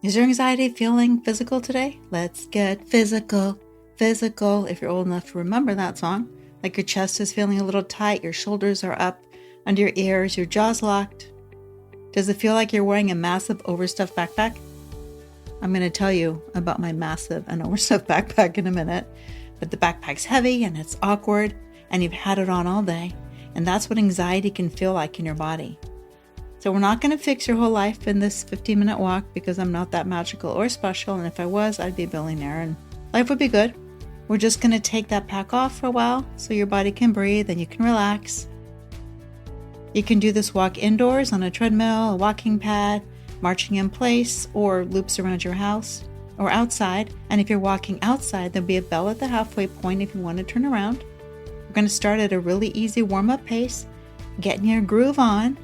Is your anxiety feeling physical today? Let's get physical, physical. If you're old enough to remember that song, like your chest is feeling a little tight, your shoulders are up under your ears, your jaw's locked. Does it feel like you're wearing a massive overstuffed backpack? I'm going to tell you about my massive and overstuffed backpack in a minute, but the backpack's heavy and it's awkward and you've had it on all day, and that's what anxiety can feel like in your body. So we're not going to fix your whole life in this 15-minute walk because I'm not that magical or special, and if I was, I'd be a billionaire and life would be good. We're just going to take that pack off for a while so your body can breathe and you can relax. You can do this walk indoors on a treadmill, a walking pad, marching in place, or loops around your house, or outside. And if you're walking outside, there'll be a bell at the halfway point if you want to turn around. We're going to start at a really easy warm-up pace, getting your groove on.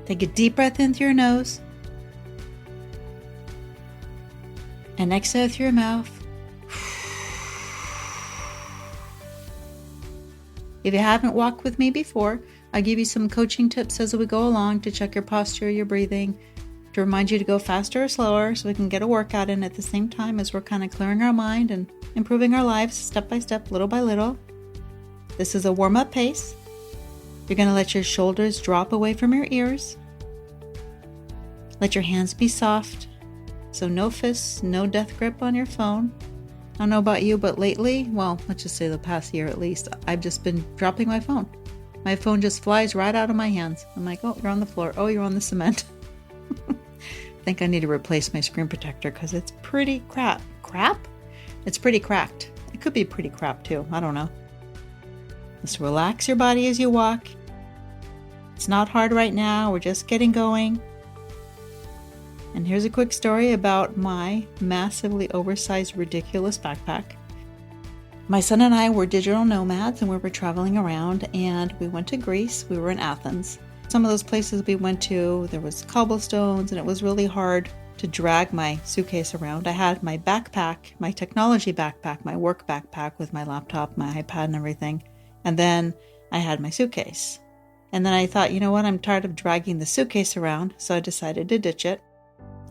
Take a deep breath in through your nose and exhale through your mouth. If you haven't walked with me before, I'll give you some coaching tips as we go along to check your posture, your breathing, to remind you to go faster or slower so we can get a workout in at the same time as we're kind of clearing our mind and improving our lives step by step, little by little. This is a warm-up pace. You're going to let your shoulders drop away from your ears. Let your hands be soft. So no fists, no death grip on your phone. I don't know about you, but lately, well, let's just say the past year at least, I've just been dropping my phone. My phone just flies right out of my hands. I'm like, oh, you're on the floor. Oh, you're on the cement. I think I need to replace my screen protector because it's pretty crap. Crap? It's pretty cracked. It could be pretty crap too. I don't know. Just relax your body as you walk. It's not hard right now. We're just getting going. And here's a quick story about my massively oversized, ridiculous backpack. My son and I were digital nomads and we were traveling around, and we went to Greece. We were in Athens. Some of those places we went to, there was cobblestones and it was really hard to drag my suitcase around. I had my backpack, my technology backpack, my work backpack with my laptop, my iPad and everything. And then I had my suitcase. And then I thought, you know what, I'm tired of dragging the suitcase around, so I decided to ditch it.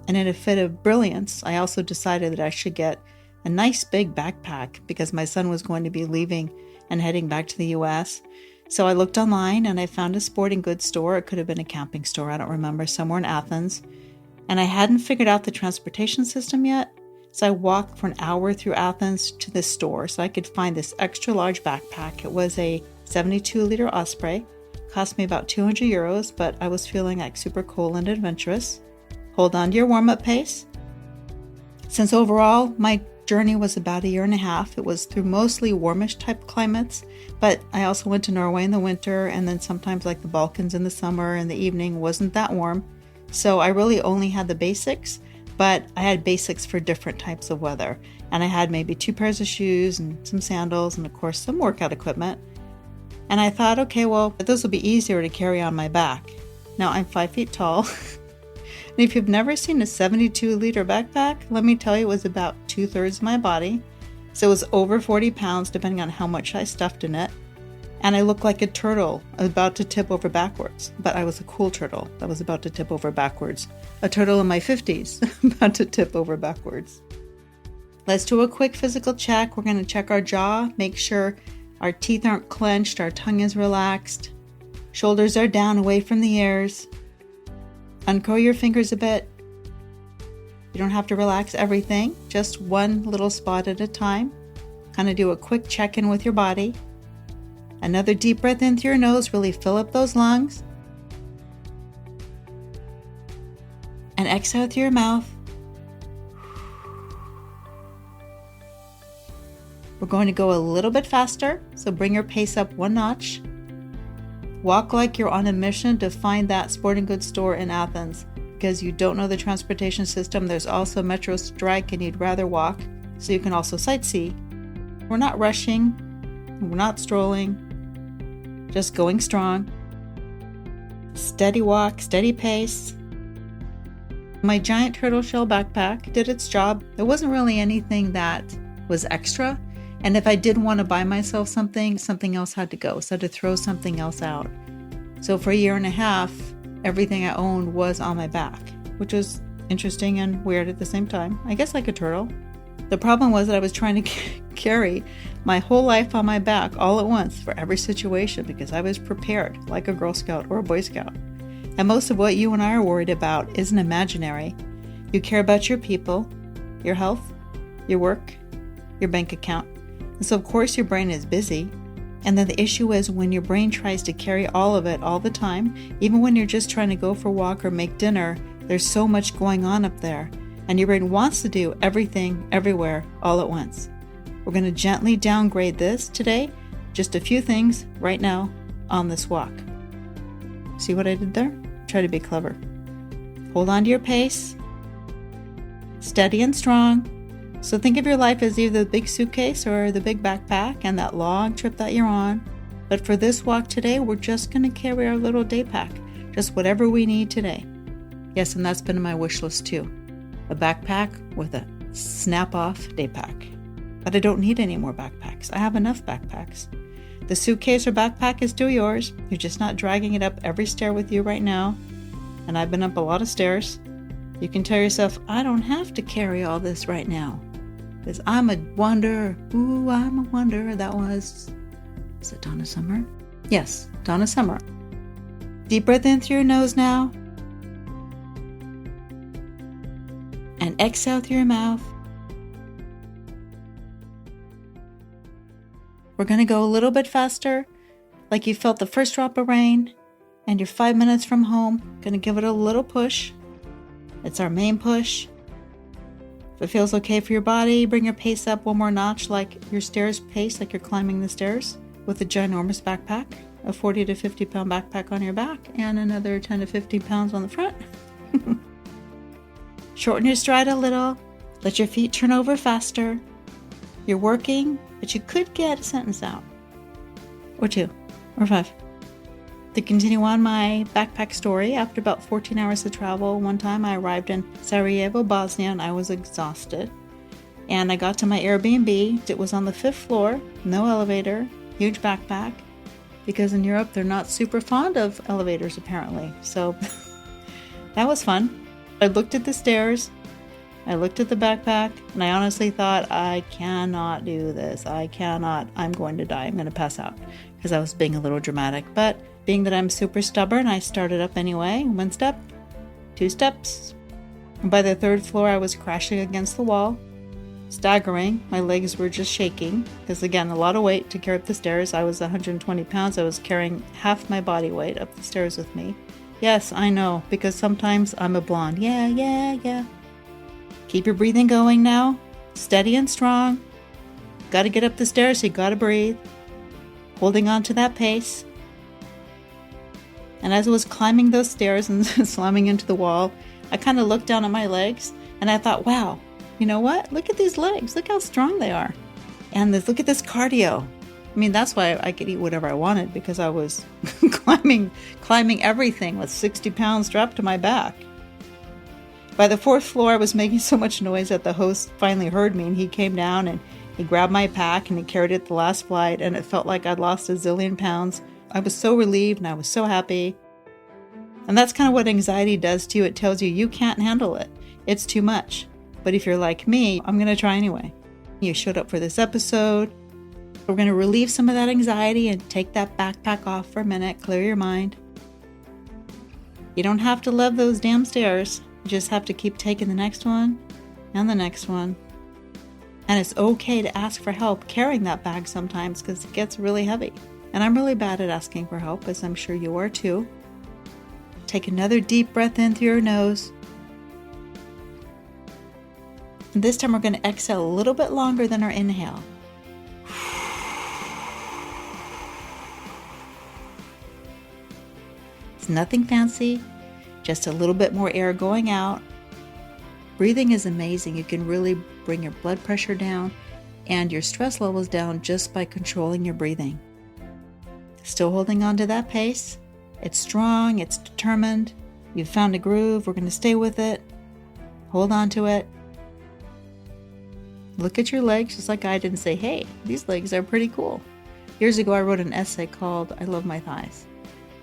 And in a fit of brilliance, I also decided that I should get a nice big backpack because my son was going to be leaving and heading back to the US. So I looked online and I found a sporting goods store. It could have been a camping store, I don't remember, somewhere in Athens. And I hadn't figured out the transportation system yet. So I walked for an hour through Athens to this store so I could find this extra large backpack. It was a 72-liter Osprey. Cost me about 200 euros, but I was feeling like super cool and adventurous. Hold on to your warm-up pace. Since overall, my journey was about a year and a half. It was through mostly warmish type climates, but I also went to Norway in the winter, and then sometimes like the Balkans in the summer, and the evening wasn't that warm. So I really only had the basics, but I had basics for different types of weather. And I had maybe 2 pairs of shoes and some sandals and of course some workout equipment. And I thought, okay, well, this will be easier to carry on my back. Now I'm 5 feet tall. And if you've never seen a 72-liter backpack, let me tell you, it was about 2/3 of my body. So it was over 40 pounds, depending on how much I stuffed in it. And I looked like a turtle about to tip over backwards. But I was a cool turtle that was about to tip over backwards. A turtle in my 50s, about to tip over backwards. Let's do a quick physical check. We're going to check our jaw, make sure our teeth aren't clenched, our tongue is relaxed. Shoulders are down away from the ears. Uncurl your fingers a bit. You don't have to relax everything, just one little spot at a time. Kind of do a quick check-in with your body. Another deep breath in through your nose, really fill up those lungs. And exhale through your mouth. We're going to go a little bit faster, so bring your pace up 1 notch. Walk like you're on a mission to find that sporting goods store in Athens. Because you don't know the transportation system, there's also a metro strike and you'd rather walk, so you can also sightsee. We're not rushing, we're not strolling, just going strong. Steady walk, steady pace. My giant turtle shell backpack did its job. There wasn't really anything that was extra. And if I did want to buy myself something else had to go. So I had to throw something else out. So for a year and a half, everything I owned was on my back, which was interesting and weird at the same time. I guess like a turtle. The problem was that I was trying to carry my whole life on my back all at once for every situation because I was prepared like a Girl Scout or a Boy Scout. And most of what you and I are worried about isn't imaginary. You care about your people, your health, your work, your bank account. And so of course your brain is busy. And then the issue is when your brain tries to carry all of it all the time, even when you're just trying to go for a walk or make dinner, there's so much going on up there. And your brain wants to do everything, everywhere, all at once. We're going to gently downgrade this today, just a few things right now on this walk. See what I did there? Try to be clever. Hold on to your pace. Steady and strong. So think of your life as either the big suitcase or the big backpack and that long trip that you're on. But for this walk today, we're just going to carry our little day pack, just whatever we need today. Yes, and that's been on my wish list too. A backpack with a snap-off day pack. But I don't need any more backpacks. I have enough backpacks. The suitcase or backpack is still yours. You're just not dragging it up every stair with you right now. And I've been up a lot of stairs. You can tell yourself, I don't have to carry all this right now. Because I'm a wonder. Ooh, I'm a wonder. Is it Donna Summer? Yes, Donna Summer. Deep breath in through your nose now. And exhale through your mouth. We're going to go a little bit faster, like you felt the first drop of rain, and you're 5 minutes from home. Going to give it a little push. It's our main push. If it feels okay for your body, bring your pace up one more notch, like your stairs pace, like you're climbing the stairs, with a ginormous backpack, a 40 to 50 pound backpack on your back, and another 10 to 15 pounds on the front. Shorten your stride a little. Let your feet turn over faster. You're working, but you could get a sentence out. Or 2. Or 5. To continue on my backpack story, after about 14 hours of travel, one time I arrived in Sarajevo, Bosnia, and I was exhausted. And I got to my Airbnb. It was on the 5th floor, no elevator, huge backpack, because in Europe they're not super fond of elevators apparently. So that was fun. I looked at the stairs, I looked at the backpack, and I honestly thought, I cannot do this. I'm going to die. I'm going to pass out, because I was being a little dramatic. But being that I'm super stubborn, I started up anyway. 1 step, 2 steps. And by the 3rd floor, I was crashing against the wall, staggering. My legs were just shaking, because again, a lot of weight to carry up the stairs. I was 120 pounds. I was carrying half my body weight up the stairs with me. Yes, I know, because sometimes I'm a blonde. Yeah. Keep your breathing going now. Steady and strong. Got to get up the stairs, so you got to breathe. Holding on to that pace. And as I was climbing those stairs and slamming into the wall, I kind of looked down at my legs and I thought, wow, you know what? Look at these legs. Look how strong they are. And look at this cardio. I mean, that's why I could eat whatever I wanted, because I was climbing everything with 60 pounds strapped to my back. By the 4th floor, I was making so much noise that the host finally heard me, and he came down and he grabbed my pack and he carried it the last flight, and it felt like I'd lost a zillion pounds. I was so relieved and I was so happy. And that's kind of what anxiety does to you. It tells you you can't handle it. It's too much. But if you're like me, I'm going to try anyway. You showed up for this episode. We're going to relieve some of that anxiety and take that backpack off for a minute, clear your mind. You don't have to love those damn stairs. You just have to keep taking the next one and the next one. And it's okay to ask for help carrying that bag sometimes, because it gets really heavy. And I'm really bad at asking for help, as I'm sure you are too. Take another deep breath in through your nose. And this time we're going to exhale a little bit longer than our inhale. It's nothing fancy, just a little bit more air going out. Breathing is amazing. You can really bring your blood pressure down and your stress levels down just by controlling your breathing. Still holding on to that pace. It's strong, it's determined. You've found a groove. We're going to stay with it. Hold on to it. Look at your legs just like I did and say, hey, these legs are pretty cool. Years ago, I wrote an essay called I Love My Thighs.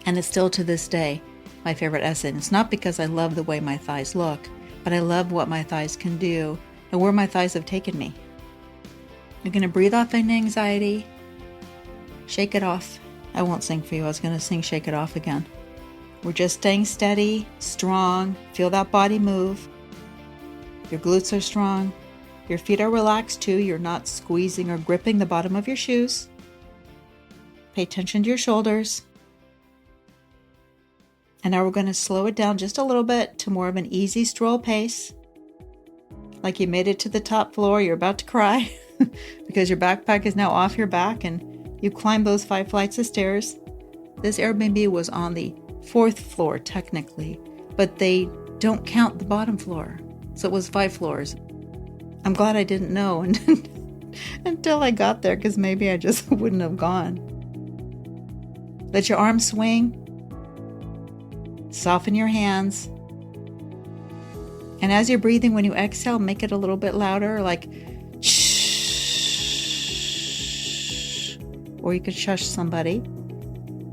And it's still to this day my favorite essay. And it's not because I love the way my thighs look, but I love what my thighs can do and where my thighs have taken me. You're going to breathe off any anxiety. Shake it off. I won't sing for you. I was going to sing Shake It Off again. We're just staying steady, strong. Feel that body move. Your glutes are strong. Your feet are relaxed too. You're not squeezing or gripping the bottom of your shoes. Pay attention to your shoulders. And now we're going to slow it down just a little bit to more of an easy stroll pace. Like you made it to the top floor, you're about to cry because your backpack is now off your back and you climbed those 5 flights of stairs. This Airbnb was on the 4th floor technically, but they don't count the bottom floor. So it was 5 floors. I'm glad I didn't know until I got there, because maybe I just wouldn't have gone. Let your arms swing. Soften your hands. And as you're breathing, when you exhale, make it a little bit louder, like shh. Or you could shush somebody.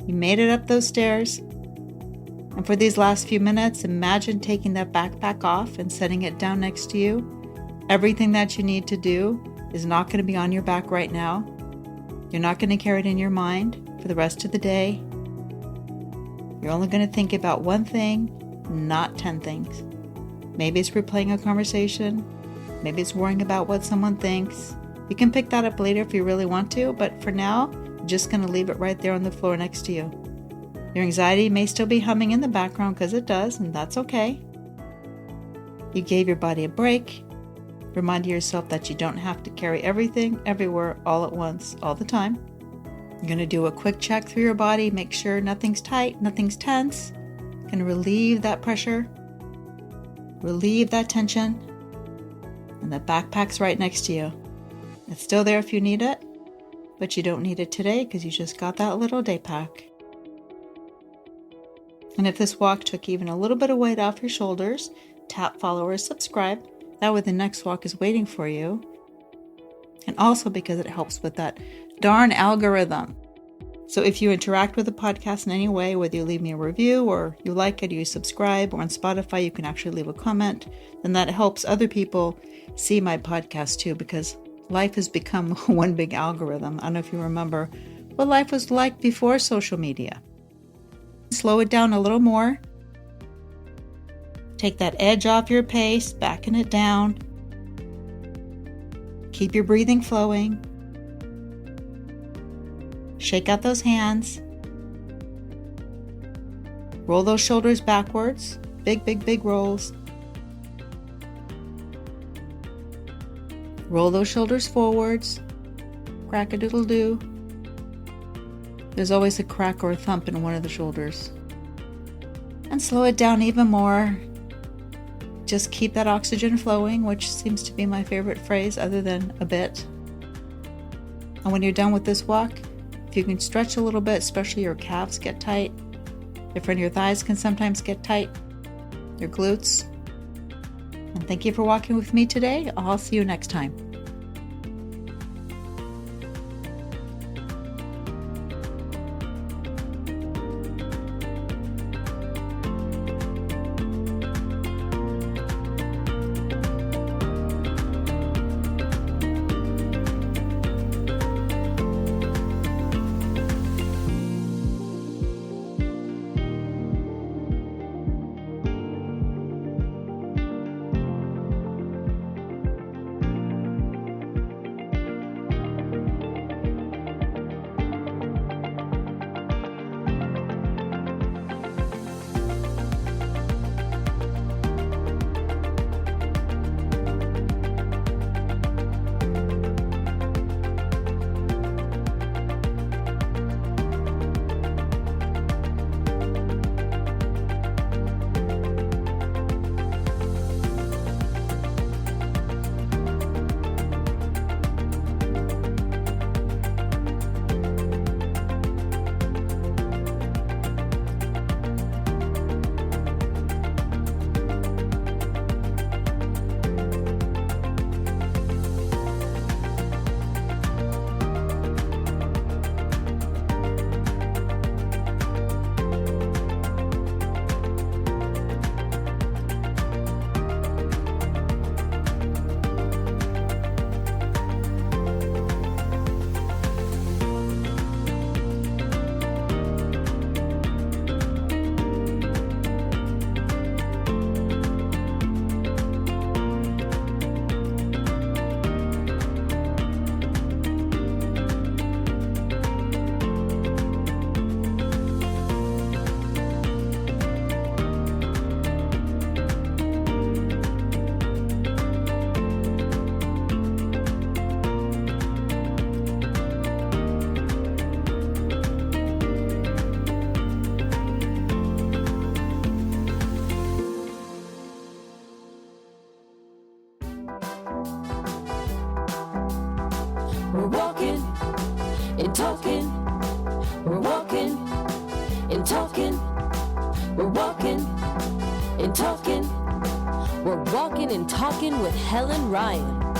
You made it up those stairs. And for these last few minutes, imagine taking that backpack off and setting it down next to you. Everything that you need to do is not going to be on your back right now. You're not going to carry it in your mind for the rest of the day. You're only going to think about one thing, not 10 things. Maybe it's replaying a conversation. Maybe it's worrying about what someone thinks. You can pick that up later if you really want to, but for now, I'm just going to leave it right there on the floor next to you. Your anxiety may still be humming in the background, because it does, and that's okay. You gave your body a break. Remind yourself that you don't have to carry everything, everywhere, all at once, all the time. You're going to do a quick check through your body, make sure nothing's tight, nothing's tense. And relieve that pressure, relieve that tension. And the backpack's right next to you. It's still there if you need it, but you don't need it today because you just got that little day pack. And if this walk took even a little bit of weight off your shoulders, tap follow or subscribe. That way the next walk is waiting for you. And also because it helps with that darn algorithm. So if you interact with the podcast in any way, whether you leave me a review or you like it, or you subscribe, or on Spotify you can actually leave a comment, then that helps other people see my podcast too, because life has become one big algorithm. I don't know if you remember what life was like before social media. Slow it down a little more. Take that edge off your pace, backen it down. Keep your breathing flowing. Shake out those hands. Roll those shoulders backwards. Big, big, big rolls. Roll those shoulders forwards. Crack-a-doodle-doo. There's always a crack or a thump in one of the shoulders. And slow it down even more. Just keep that oxygen flowing, which seems to be my favorite phrase other than a bit. And when you're done with this walk, if you can stretch a little bit, especially your calves get tight. Your front of your thighs can sometimes get tight. Your glutes. And thank you for walking with me today. I'll see you next time. We're walking and talking with Helen Ryan.